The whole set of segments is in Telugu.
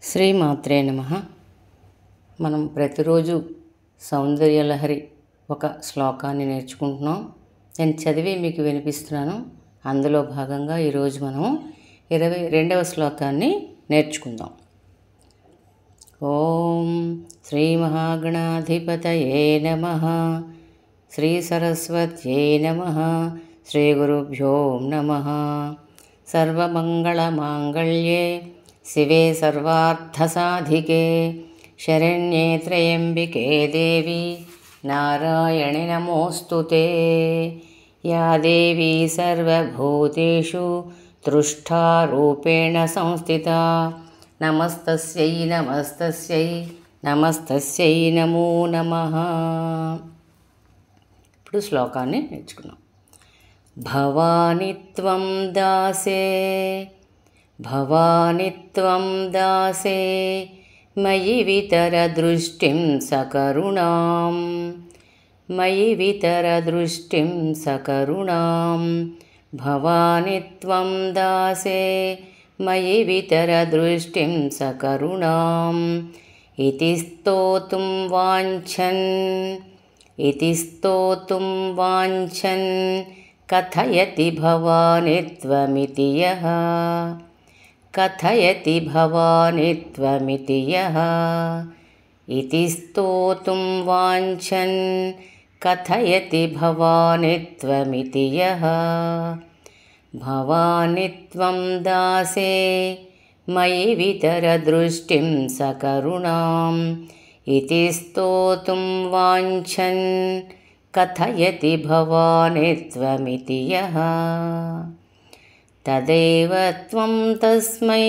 శ్రీమాత్రే నమః. మనం ప్రతిరోజు సౌందర్యలహరి ఒక శ్లోకాన్ని నేర్చుకుంటున్నాం. నేను చదివి మీకు వినిపిస్తున్నాను. అందులో భాగంగా ఈరోజు మనం 22వ శ్లోకాన్ని నేర్చుకుందాం. ఓం శ్రీ మహాగణాధిపతయే నమః. శ్రీ సరస్వత్యై నమః. శ్రీ గురుభ్యో నమః. సర్వమంగళమాంగళ్యే శివే సర్వార్థసాధికే శరణ్యే త్రయంబికే దేవి నారాయణి నమోస్తుతే. యా దేవీ సర్వభూతేషు తృష్ఠారూపేణ సంస్థితా నమస్తస్యై నమస్తస్యై నమస్తస్యై నమో నమః. ఇప్పుడు శ్లోకాన్ని నేర్చుకున్నాం. భవాని త్వం దాసే భవాని త్వం దాసే మయి వితర దృష్టిం సకరుణాం మయి వితర దృష్టిం సకరుణాం. భవాని త్వం దాసే మయి వితర దృష్టిం సకరుణాం. ఇతి స్తోతుం వాంఛన్ ఇతి స్తోతుం వాంఛన్ కథయతి భవాని త్వమితి యః కథయతి భవాని త్వమితి యః. ఇతి స్తోతుం వాంఛన్ కథయతి భవాని త్వమితి యః. భవాని త్వం దాసే మయి వితర దృష్టిం సకరుణాం. ఇతి స్తోతుం వాంఛన్ కథయతి భవాని త్వమితి యః. తదైవ త్వం తస్మై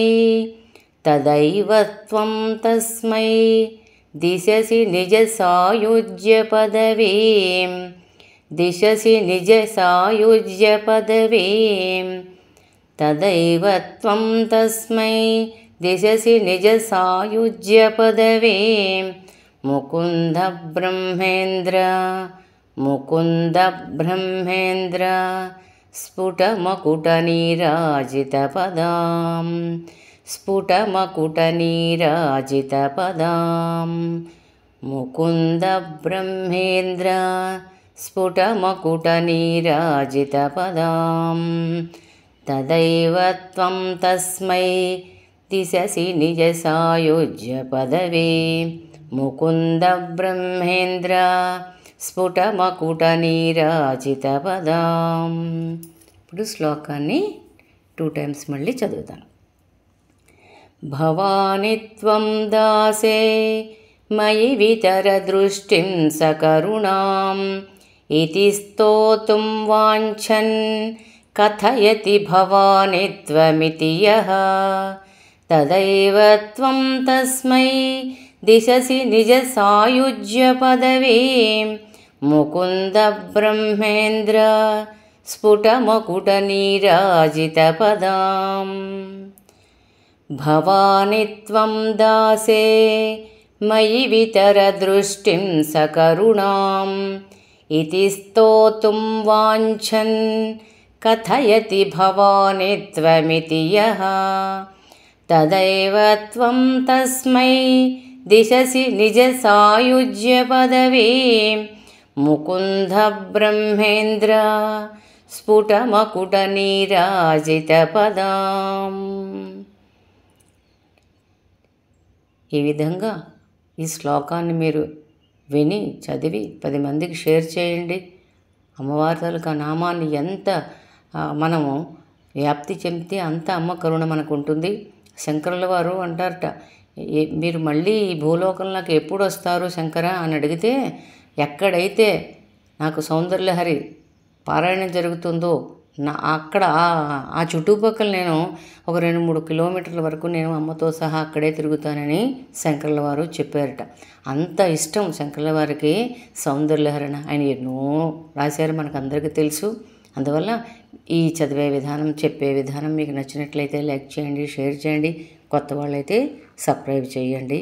దిశసి నిజ సాయుజ్య పదవీం దిశసి నిజ సాయుజ్య పదవీం. తదైవ త్వం తస్మై దిశసి నిజ సాయుజ్య పదవీం. ముకుంద బ్రహ్మేంద్ర ముకుంద బ్రహ్మేంద్ర స్ఫుటమకుటనీరాజితపదాం స్ఫుటమకుటనీరాజితపదాం. ముకుంద బ్రహ్మేంద్ర స్ఫుటమకుటనీరాజితపదాం. తదైవ త్వం తస్మై దిశసి నిజ సాయుజ్య పదవీ. ముకుంద బ్రహ్మేంద్ర స్ఫుటమకుటనీరాజితపదాం. ఇప్పుడు శ్లోకాన్ని 2 times మళ్ళీ చదువుతాను. భవాని త్వం దాసే మయి వితర దృష్టిం సకరుణాం. ఇతి స్తోతుం వాంఛన్ కథయతి భవాని త్వమితి యః. తదైవ త్వం తస్మై దిశసి నిజ సాయుజ్య పదవీం. ముకుంద బ్రహ్మేంద్ర స్ఫుటమకుటనీరాజితపదాం. భవాని త్వం దాసే మయి వితర దృష్టిం సకరుణాం. ఇతి స్తోతుం వాంఛన్ కథయతి భవాని త్వమితి యః. తదైవ త్వం తస్మై దిశసి నిజ సాయుజ్య పదవీం. ముకుంద బ్రహ్మేంద్ర స్ఫుటమకుటనీరాజితపదాం. ఈ విధంగా ఈ శ్లోకాన్ని మీరు విని చదివి 10 మందికి షేర్ చేయండి. అమ్మవారి తాలూకా నామాన్ని ఎంత మనము వ్యాప్తి చెందితే అంత అమ్మ కరుణ మనకు ఉంటుంది. శంకరుల వారు అంటారట, మీరు మళ్ళీ ఈ భూలోకంలోకి ఎప్పుడు వస్తారు శంకర అని అడిగితే, ఎక్కడైతే నాకు సౌందర్యలహరి పారాయణం జరుగుతుందో అక్కడ ఆ చుట్టుపక్కల నేను ఒక 2-3 కిలోమీటర్ల వరకు నేను అమ్మతో సహా అక్కడే తిరుగుతానని శంకరుల వారు చెప్పారట. అంత ఇష్టం శంకరుల వారికి సౌందర్యలహరణ. ఆయన ఎన్నో రాశారు, మనకు అందరికీ తెలుసు. అందువల్ల ఈ చదివే విధానం, చెప్పే విధానం మీకు నచ్చినట్లయితే లైక్ చేయండి, షేర్ చేయండి. కొత్త వాళ్ళైతే సబ్స్క్రైబ్ చేయండి.